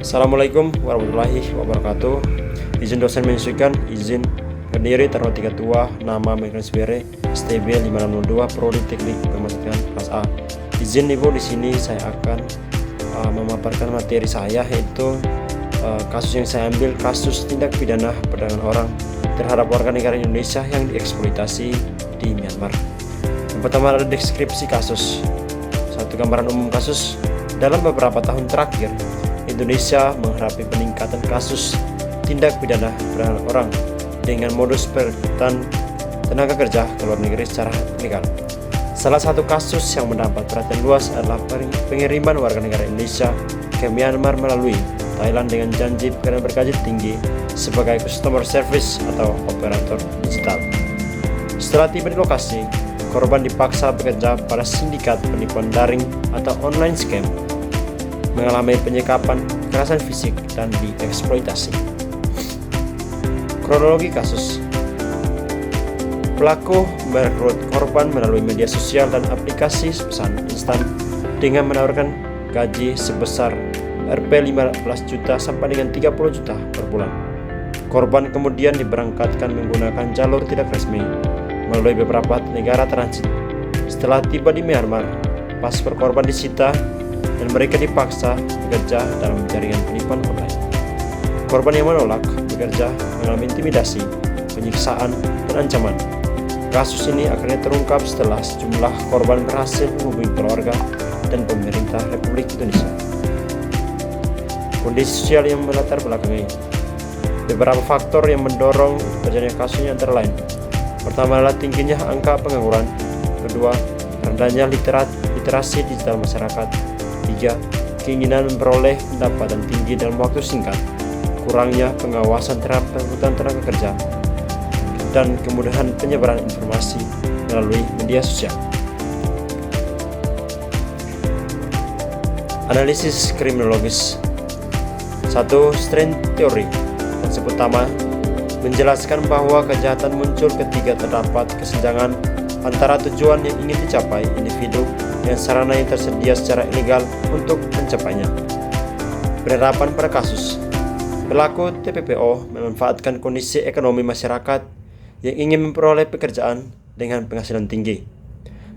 Assalamualaikum warahmatullahi wabarakatuh. Izin dosen menyesuaikan, izin berdiri tanggal 3 tua, nama Mekanis Bere, STB 5602, Prodi Teknik Pemasaran kelas A. Izin Ibu, di sini saya akan memaparkan materi saya, yaitu kasus yang saya ambil, kasus tindak pidana perdagangan orang terhadap warga negara Indonesia yang dieksploitasi di Myanmar. Yang pertama ada deskripsi kasus. Satu gambaran umum kasus. Dalam beberapa tahun terakhir, Indonesia menghadapi peningkatan kasus tindak pidana perdagangan orang dengan modus perekrutan tenaga kerja ke luar negeri secara ilegal. Salah satu kasus yang mendapat perhatian luas adalah pengiriman warga negara Indonesia ke Myanmar melalui Thailand dengan janji pekerjaan bergaji tinggi sebagai customer service atau operator digital. Setelah tiba di lokasi, korban dipaksa bekerja pada sindikat penipuan daring atau online scam, mengalami penyekapan, kekerasan fisik, dan dieksploitasi. Kronologi kasus. Pelaku merekrut korban melalui media sosial dan aplikasi pesan instan dengan menawarkan gaji sebesar Rp15 juta sampai dengan 30 juta per bulan. Korban kemudian diberangkatkan menggunakan jalur tidak resmi melalui beberapa negara transit. Setelah tiba di Myanmar, paspor korban disita dan mereka dipaksa bekerja dalam jaringan penipuan online. Korban yang menolak bekerja mengalami intimidasi, penyiksaan, dan ancaman. Kasus ini akhirnya terungkap setelah sejumlah korban berhasil menghubungi keluarga dan pemerintah Republik Indonesia. Kondisi sosial yang melatar belakangi. Beberapa faktor yang mendorong terjadinya kasusnya antara lain. Pertama adalah tingginya angka pengangguran. Kedua, rendahnya literasi digital masyarakat. 3. Keinginan memperoleh pendapatan tinggi dalam waktu singkat, kurangnya pengawasan terhadap perekrutan tenaga kerja, dan kemudahan penyebaran informasi melalui media sosial. Analisis kriminologis. 1. Strain teori. Konsep utama menjelaskan bahwa kejahatan muncul ketika terdapat kesenjangan antara tujuan yang ingin dicapai individu dan sarana yang tersedia secara ilegal untuk mencapainya. Penerapan pada kasus. Pelaku TPPO memanfaatkan kondisi ekonomi masyarakat yang ingin memperoleh pekerjaan dengan penghasilan tinggi.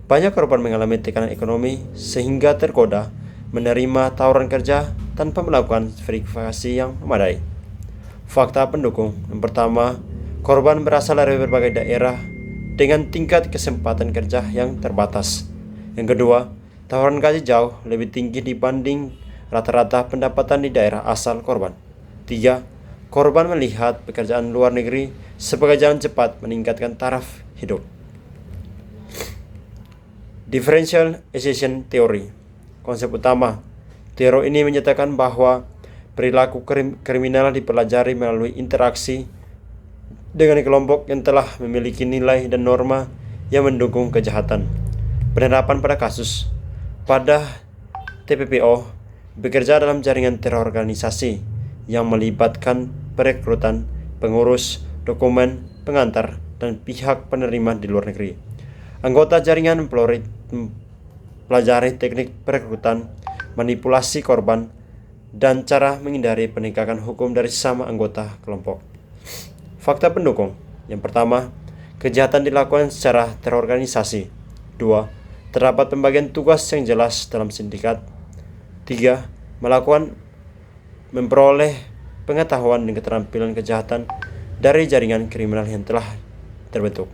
Banyak korban mengalami tekanan ekonomi sehingga tergoda menerima tawaran kerja tanpa melakukan verifikasi yang memadai. Fakta pendukung. Yang pertama, korban berasal dari berbagai daerah dengan tingkat kesempatan kerja yang terbatas. Yang kedua, tawaran gaji jauh lebih tinggi dibanding rata-rata pendapatan di daerah asal korban. 3. Korban melihat pekerjaan luar negeri sebagai jalan cepat meningkatkan taraf hidup. Differentiation theory. Konsep utama teori ini menyatakan bahwa perilaku kriminal dipelajari melalui interaksi dengan kelompok yang telah memiliki nilai dan norma yang mendukung kejahatan. Penerapan pada kasus. Pada TPPO bekerja dalam jaringan terorganisasi yang melibatkan perekrutan, pengurus, dokumen, pengantar, dan pihak penerima di luar negeri. Anggota jaringan mempelajari teknik perekrutan, manipulasi korban, dan cara menghindari penegakan hukum dari sesama anggota kelompok. Fakta pendukung. Yang pertama, kejahatan dilakukan secara terorganisasi. 2. Terdapat pembagian tugas yang jelas dalam sindikat. 3. Memperoleh pengetahuan dan keterampilan kejahatan dari jaringan kriminal yang telah terbentuk.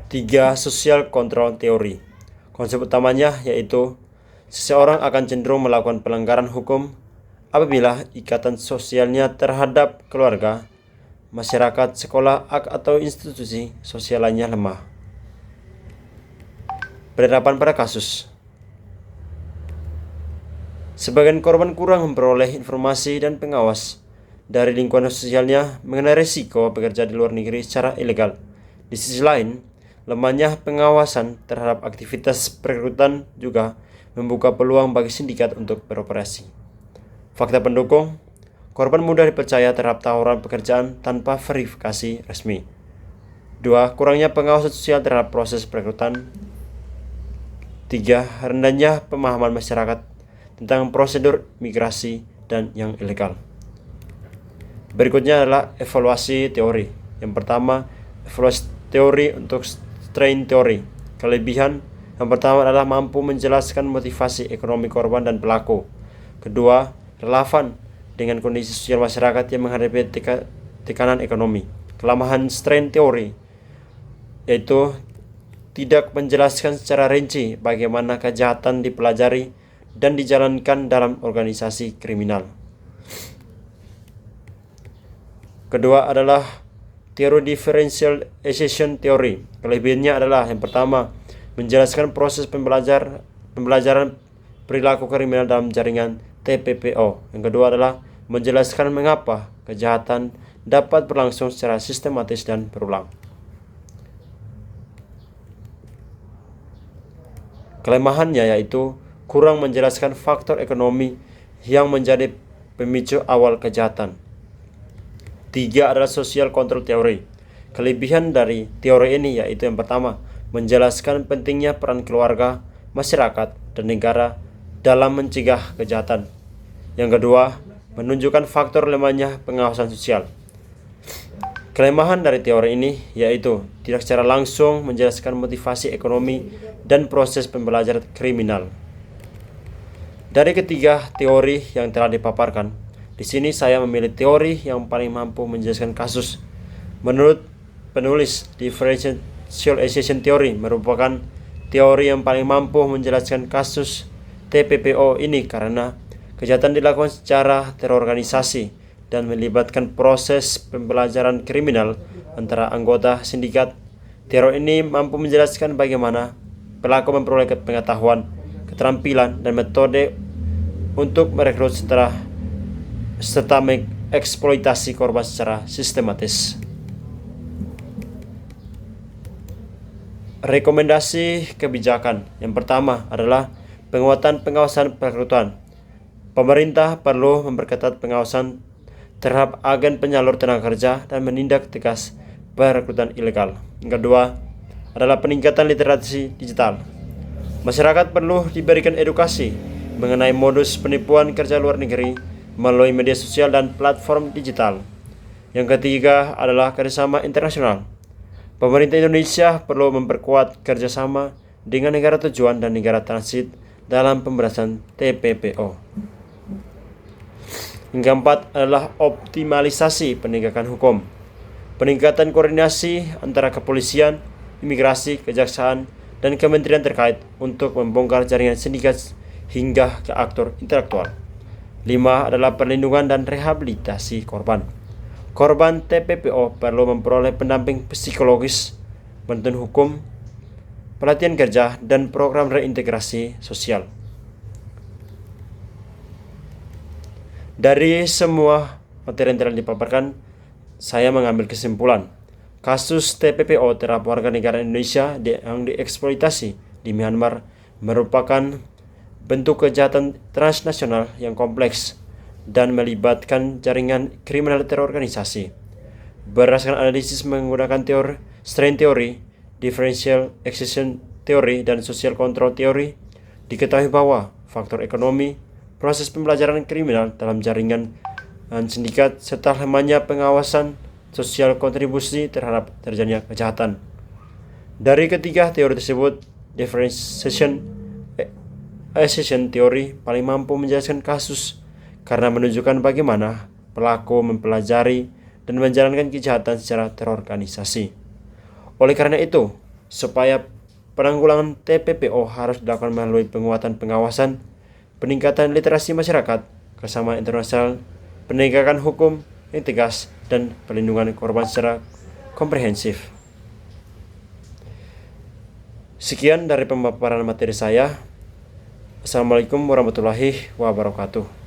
3. Social control theory. Konsep utamanya yaitu seseorang akan cenderung melakukan pelanggaran hukum apabila ikatan sosialnya terhadap keluarga, masyarakat, sekolah, atau institusi sosial lainnya lemah. Penerapan pada kasus. Sebagian korban kurang memperoleh informasi dan pengawas dari lingkungan sosialnya mengenai risiko bekerja di luar negeri secara ilegal. Di sisi lain, lemahnya pengawasan terhadap aktivitas perekrutan juga membuka peluang bagi sindikat untuk beroperasi. Fakta pendukung. Korban mudah dipercaya terhadap tawaran pekerjaan tanpa verifikasi resmi. 2. Kurangnya pengawasan sosial terhadap proses perekrutan. 3. Rendahnya pemahaman masyarakat tentang prosedur migrasi dan yang ilegal. Berikutnya adalah evaluasi teori. Yang pertama, evaluasi teori untuk strain teori. Kelebihan yang pertama adalah mampu menjelaskan motivasi ekonomi korban dan pelaku. Kedua, relevan dengan kondisi sosial masyarakat yang menghadapi tekanan ekonomi. Kelemahan strain teori yaitu tidak menjelaskan secara rinci bagaimana kejahatan dipelajari dan dijalankan dalam organisasi kriminal. Kedua adalah teori differentiation theory. Kelebihannya adalah yang pertama, menjelaskan proses pembelajaran perilaku kriminal dalam jaringan TPPO. Yang kedua adalah menjelaskan mengapa kejahatan dapat berlangsung secara sistematis dan berulang. Kelemahannya yaitu kurang menjelaskan faktor ekonomi yang menjadi pemicu awal kejahatan. Tiga adalah social control theory. Kelebihan dari teori ini yaitu yang pertama, menjelaskan pentingnya peran keluarga, masyarakat, dan negara dalam mencegah kejahatan. Yang kedua, menunjukkan faktor lemahnya pengawasan sosial. Kelemahan dari teori ini yaitu tidak secara langsung menjelaskan motivasi ekonomi dan proses pembelajaran kriminal. Dari ketiga teori yang telah dipaparkan, di sini saya memilih teori yang paling mampu menjelaskan kasus. Menurut penulis, differentiation theory merupakan teori yang paling mampu menjelaskan kasus TPPO ini karena kejahatan dilakukan secara terorganisasi dan melibatkan proses pembelajaran kriminal antara anggota sindikat. Teori ini mampu menjelaskan bagaimana pelaku memperoleh pengetahuan, keterampilan, dan metode untuk merekrut serta mengeksploitasi korban secara sistematis. Rekomendasi kebijakan yang pertama adalah penguatan pengawasan perekrutan. Pemerintah perlu memperketat pengawasan terhadap agen penyalur tenaga kerja dan menindak tegas perekrutan ilegal. Yang kedua adalah peningkatan literasi digital. Masyarakat perlu diberikan edukasi mengenai modus penipuan kerja luar negeri melalui media sosial dan platform digital. Yang ketiga adalah kerjasama internasional. Pemerintah Indonesia perlu memperkuat kerjasama dengan negara tujuan dan negara transit dalam pemberantasan TPPO. Yang keempat adalah optimalisasi penegakan hukum. Peningkatan koordinasi antara kepolisian, imigrasi, kejaksaan, dan kementerian terkait untuk membongkar jaringan sindikat hingga ke aktor intelektual. 5 adalah perlindungan dan rehabilitasi korban. Korban TPPO perlu memperoleh pendamping psikologis, bantuan hukum, pelatihan kerja, dan program reintegrasi sosial. Dari semua materi yang telah dipaparkan, saya mengambil kesimpulan. Kasus TPPO terhadap warga negara Indonesia yang dieksploitasi di Myanmar merupakan bentuk kejahatan transnasional yang kompleks dan melibatkan jaringan kriminal terorganisasi. Berdasarkan analisis menggunakan strain theory, differentiation theory, dan social control theory, diketahui bahwa faktor ekonomi, proses pembelajaran kriminal dalam jaringan sindikat, serta lemahnya pengawasan sosial kontribusi terhadap terjadinya kejahatan. Dari ketiga teori tersebut, differentiation theory paling mampu menjelaskan kasus karena menunjukkan bagaimana pelaku mempelajari dan menjalankan kejahatan secara terorganisasi. Oleh karena itu, supaya penanggulangan TPPO harus dilakukan melalui penguatan pengawasan, peningkatan literasi masyarakat, kerjasama internasional, penegakan hukum yang tegas, dan perlindungan korban secara komprehensif. Sekian dari pemaparan materi saya. Assalamualaikum warahmatullahi wabarakatuh.